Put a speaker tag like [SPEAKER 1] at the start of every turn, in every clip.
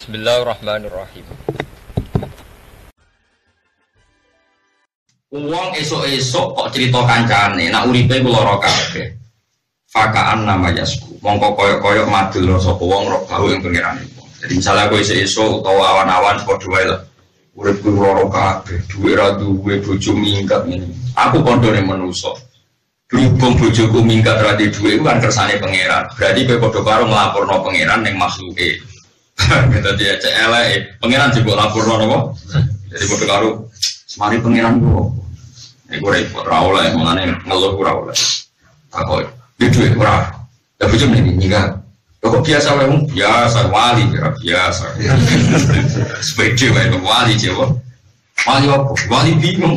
[SPEAKER 1] Bismillahirrahmanirrahim.
[SPEAKER 2] Uang esok-esok kok cerita kancane, nak uripe ku lara kabeh. Fakaan nama yasku. Mongko koyok-koyok madul sapa wong rok bau ing pengiran iku. Jadi misalnya aku esok-esok utawa awan-awan padha wae lah. Uripku lara kabeh, duwe ra duwe bojo minggat ngene. Aku kandhane manusa. Berhubung bojoku minggat ra duwe iku kan kersane pangeran. Berarti kowe padha karo nglaporno pangeran ning makhluke. Kita dia cek elek, pangeran juga laporno napa? Jadi padha karo semari pangeran ku. Iku repot ra oleh mangane ngeluh ora oleh. Takok, duwe ora. Ya bojo meniki nyinggat. Kok biasa wae biasa wali biasa. Sepeda wae wali Jawa. Wali apa? Wali bingung.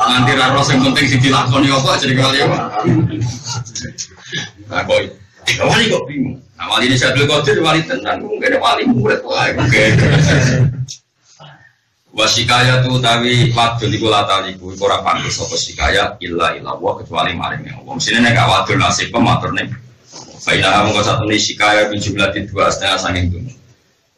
[SPEAKER 2] Nanti raro sing penting sing dilakoni apa jadi wali apa? Nah, boy. Wali kok bingung. Nah, wali ini Syaikhul Qadir wali tenan, mungkin wali murid wae. Wasikaya tu tawi wadul iku lataliku iku ora pantes apa sikaya illa wa kecuali maring Allah. Mesine nek gak wadul nasib pematurne. Faina mongko satune sikaya bin jumlah 2,5 saking dunya.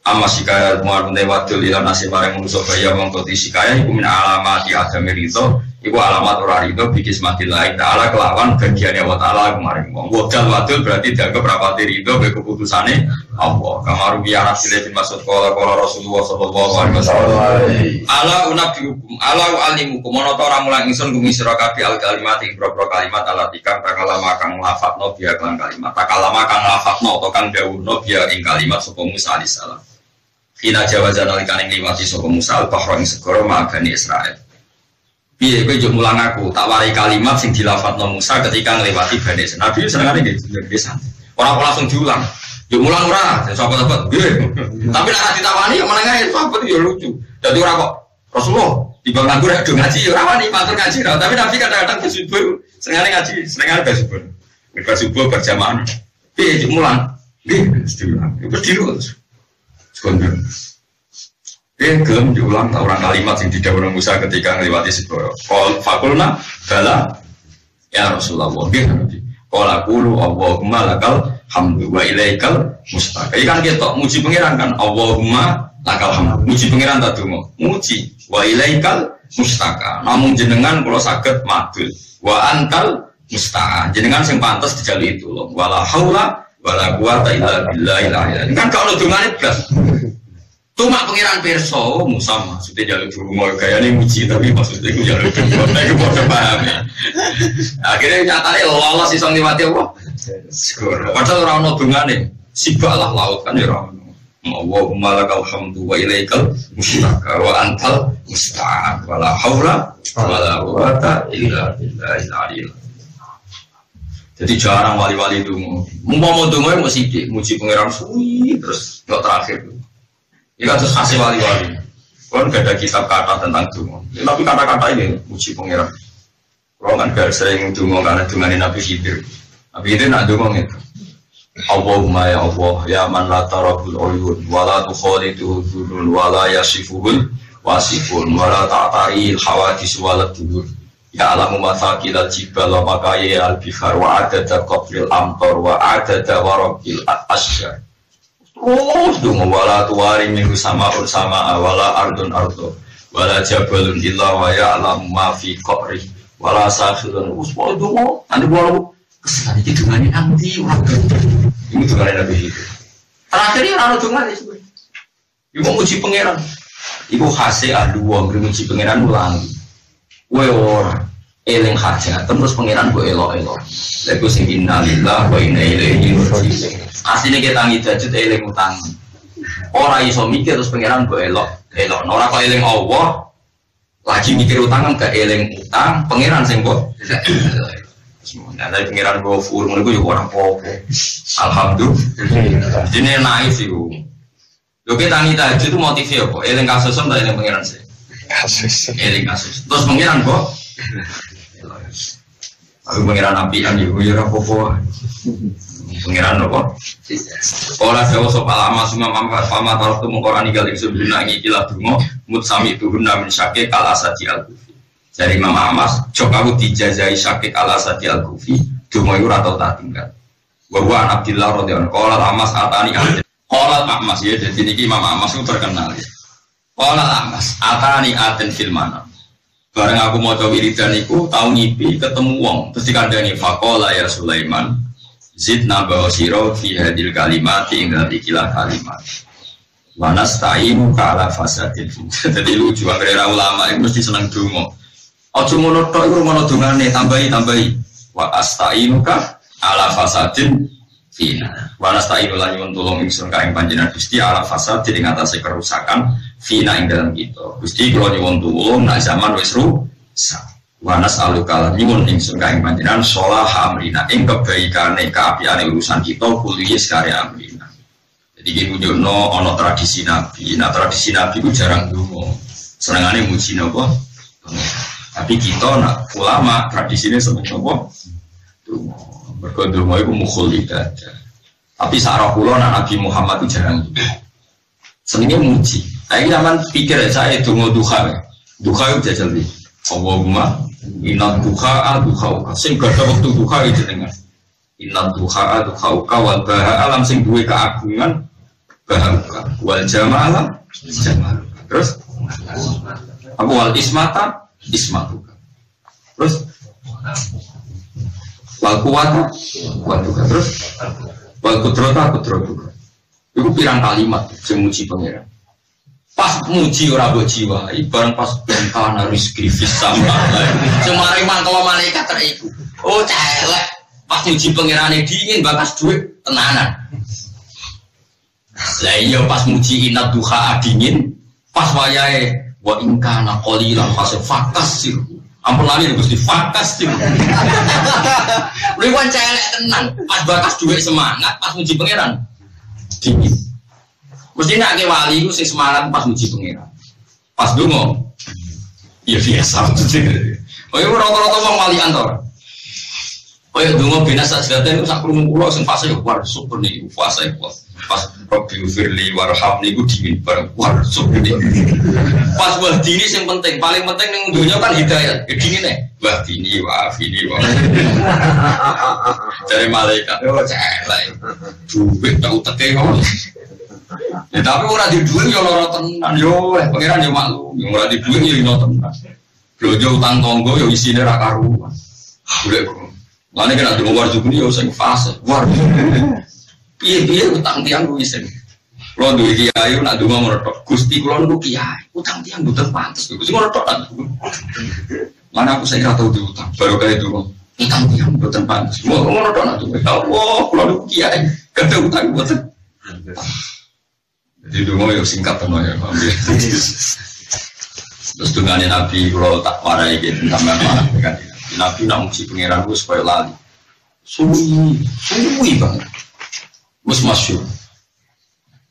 [SPEAKER 2] Amma sikaya muarune wadul ila nasib maring manusa kaya mongko sikaya iku min alamati adami ridho, iku alamat ora ridho bikis matillahi taala kelawan bagiane wa taala maring wong. Wadul berarti dianggap rapati ridho be keputusane Allah. Kamaru biya Rasulullah bin Mas'ud qala Rasulullah sallallahu alaihi wasallam. Ala unabbiukum ala alimukum ana ta ora mulang ingsun gumisira kabeh al kalimat ing boro kalimat alatika takalama kang lafadzno biya kan kalimat takalama kang lafadzno to kang dawuhno biya ing kalimat sapa Musa alaihi salam. Ina jawazan alikane ngliwati sapa Musa al-bahra ing segara Bani Israil. Piye kowe njuk mulang aku tak warai kalimat sing dilafadzno Musa ketika ngliwati Bani Israil. Nabi senengane nggih santai. Ora langsung diulang. Yo mulang ora, sahabat-sahabat. Tapi nek ditawani yo menengae sahabat yo lucu. Dadi ora kok Rasulullah timbang nganggur do ngaji yo ora wani matur ngaji ora. Tapi Nabi kadang-kadang bersubuh, senengane ngaji, senengane bersubuh. Bersubuh berjamaah. Piye mulang? Nggih, diulang. Wis terus. Sekolah. Gelem diulang orang kalimat yang didhawuhna Musa ketika ngliwati segara. Fakulna bala ya Rasulullah. Nggih Nabi. Qala qulu Allahumma lakal hamdu wa ilaikal mustaq. Iki kan ketok muji pangeran kan Allahumma lakal hamdu. Muji pangeran ta donga. Muji wa ilaikal mustaq. Namung jenengan kula saged madul. Wa antal mustaq. Jenengan sing pantes dijaluki tulung. Wala haula wala quwata illa billah. Kan kalau dongane blas. Cuma pangeran perso Musa maksudnya jaluk donga gayane muji tapi maksudnya iku jaluk donga. Iku padha paham ya. Akhirnya nyatane lolos iso ngliwati apa? Segara. Padahal ora ono dongane. Sibalah laut kan ya ora ono. Allahumma lakal hamdu wa ilaikal mustaq wa antal musta'an wala haula wala quwata illa billahil aliyyil. Jadi jarang wali-wali donga. Mumpama donga mung sithik muji pangeran suwi terus kok terakhir. Ini terus kasih wali-wali. Kan gak ada kitab kata tentang donga. Tapi kata-kata ini muji pangeran. Kalau kan gak sering donga karena dongane Nabi Khidir. Nabi Khidir nak donga itu. Allahumma ya Allah ya man la tarabul uyun wa la tukhalidu dhulul wa la yasifuhul wasifun wa la ta'ta'il hawadis wa la tudur. Ya alamu mathaqil al-jibal wa maqayi al-bihar wa adada qabril amtar wa adada waraqil asjar. Terus dungu wala tuwari minggu sama wala ardun ardo wala jabalun illa wa ya'lamu ma fi qabri wala sakhirun uswa dungu nanti walau kesan iki dungane nanti ora ini dungane Nabi itu terakhir ya ora dungane iku muji pangeran iku khase ahli wong muji pangeran ulang kowe ora eling hajat terus pangeran kok elok-elok lha iku sing innalillahi wa inna ilaihi raji'un. Asline kita ngidajut eling utang. Ora iso mikir terus pangeran kok elok. Ora kok eling Allah. Lagi mikir utang kan gak eling utang, pangeran sing kok. Semoga dari pangeran Ghafur ngono iku yo ora apa-apa. Alhamdulillah. Jenenge naif iku. Lho kita ngidajut itu motifnya apa? Eling kasus ta eling pangeran sih. Kasus. Eling kasus. Terus pangeran kok aku pangeran apian yo ora apa-apa. Pengiran apa? Orang Jawa soal lama semua pama taruh tu mengkorani galing sebelum ikilah dungo mut sami tuhun namin syakik al asadi al kufi. Jadi Imam Ahmad cok aku dijazai syakik al asadi al kufi dungo itu ratau tak tinggal. Bahwa Abdillah radhiyallahu anhu qala Ahmad atani Qala Ahmas ya, jadi ini Imam Ahmas itu terkenal ya. Qala Ahmas, atani aten fil manam. Bareng aku mau coba wiridan iku tau ngipi ketemu wong, terus dikandani faqala ya Sulaiman, zidna bawasiro fi hadil kalimati ing dalem ikilah kalimat. Wa nasta'inu ka'ala fasadin. Jadi lucu akhirnya ulama itu mesti seneng donga. Aja ngono tok iku ngono dongane tambahi. Wa asta'inu ka'ala fasadin fina. Wa nasta'inu lan nyuwun tulung ingsun ka ing panjenengan Gusti ala fasadin ing atase kerusakan fina ing dalam kita. Gusti kula nyuwun tulung nek zaman wis rusak. Wa nas'aluka lan nyuwun ingsun ka ing panjenengan shalah amrina ing kebaikane kaapiane urusan kita kuliah sekare amrina. Jadi iki nunjukno ana tradisi Nabi. Nah tradisi Nabi ku jarang donga. Senengane muji napa? Tapi kita nak ulama tradisinya seneng napa? Donga. Mergo donga iku mukhul ibadah. Tapi sarah kula nak Nabi Muhammad itu jarang donga. Senenge muji. Saya zaman pikir saya donga duha. Duha itu jajal iki. Allahumma inna duha duhauka. Sing gada waktu duha itu jenengan. Inna duha duhauka wal baha alam sing duwe keagungan bahauka wal jamalah jamaluka. Terus apa wal ismata ismatuka. Terus wal kuwata kuwatuka. Terus wal kudrata kudratuka. Itu pirang kalimat sing muji pangeran. Pas muji ora mbok jiwai, bareng pas bentana rizki fisama. Semare mangkala malaikat teriku. Oh celek. Pas muji pangerane dingin bakas duit tenanan. Lah iya pas muji inat duha dingin, pas wayahe wa in kana qalilan fakas sir. Ampun lali Gusti fakas sir. Liwan celek tenan, pas bakas duit semangat, pas muji pangeran dingin. Mesti nak ke wali itu sing semangat pas muji pangeran. Pas donga ya biasa. Oh ya rata-rata wong walian to. Oh ya donga bina sajdaten itu sak krungu kula sing fase war super niku fase pas Rabbi firli warhamni ku dingin bareng war super niku. Pas wah dini sing penting, paling penting ning dunya kan hidayah. Ya dingin wah dini wa afini wa. Dari malaikat yo celek. Duit tak uteke kok. Ya tapi ora di duit yo lara tenan yo pangeran yo maklum yo ora di duit yo ino tenan. Blojo utang tangga yo isine ra karuan. Golek kok. Lane kena dungo war jukuni yo sing fase. War. Piye-piye utang tiang ku isin. Kulo duwe kiai nak donga ngono tok. Gusti kulo niku kiai, utang tiang mboten pantes. Gusti ngono tok. Mana aku saya tau diutang, baru kali donga. Utang tiang mboten pantes. Ngono tok nak donga. Allah, kulo niku kiai, kada utang mboten. Jadi donga yo singkat tenan ya, Pak. Terus dungane Nabi kulo tak warai iki sampean marah kan. Nabi nak muji pangeran ku supaya lali. Suwi banget. Wis masyhur.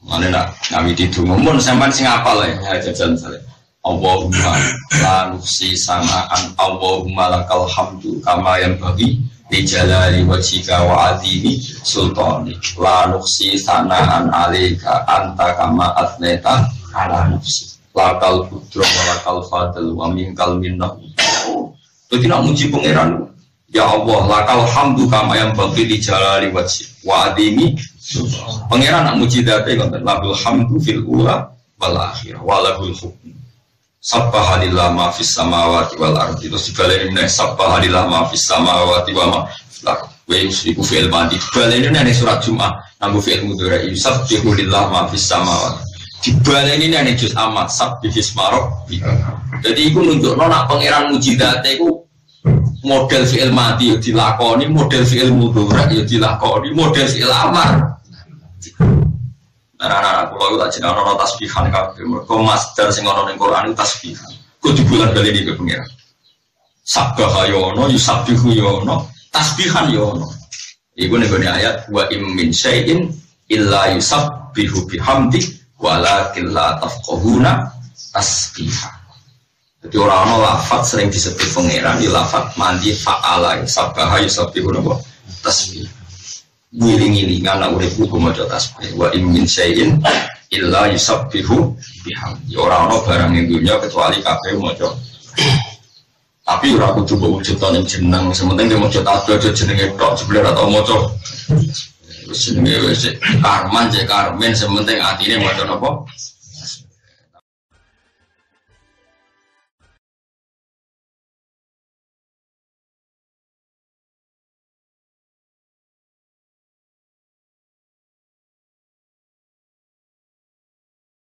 [SPEAKER 2] Mane nak ngawi didonga mun sampean sing apal ya jajan sale. Allahumma la nuksi sanaan Allahumma lakal hamdu kama yang bagi di jalali wajhika wa azimi sultani la nuksi sanaan alika anta kama atneta ala nafsi lakal putro wa lakal fadl wa minkal minnah. Jadi nak muji pangeran ya Allah lakal hamdu kama yang bagi di jalali wajhika wa azimi pangeran nak muji date konten lahul hamdu fil ula wal akhirah walahul hukm sabbaha lillah ma fis samawati wal ardi. Terus dibaleni nek sabbaha lillah ma fis samawati wa ma fil ardi wa yusiku fil madi dibaleni nek surat Jumat nganggo fi'il mudhari yusabbihu lillah ma fis samawati dibaleni nek juz amat sabbihis marok. Jadi iku nunjukno nak pangeran muji date iku model fi'il madi yo dilakoni, model fi'il mudhari yo dilakoni, model fi'il amar. Anak-anak pulau tak jeneng ana tasbihan kabeh. Mergo master sing ana ning Quran tasbihan. Kudu bulan-bali iki pengira. Sabbaha yo ono, yusabbihu yo ono, tasbihan yo ono. Iku ning ayat wa im min syai'in illa yusabbihu bihamdi walakin la tafqahuna tasbihah. Jadi orang-orang lafaz sering disebut pengiran di lafaz mandi fa'ala sabbaha yusabbihu napa tasbih. Wiling-wilingan nak uripku maca tasbih wa in min syai'in illa yusabbihu bihamdi. Orang-orang barang ing dunya kecuali kabeh maca. Tapi ora kudu mbok wujudane jeneng, sementing dia maca tasbih aja jenenge tok jebule ora tau maca. Jenenge wis karman cek karmen sementing atine maca napa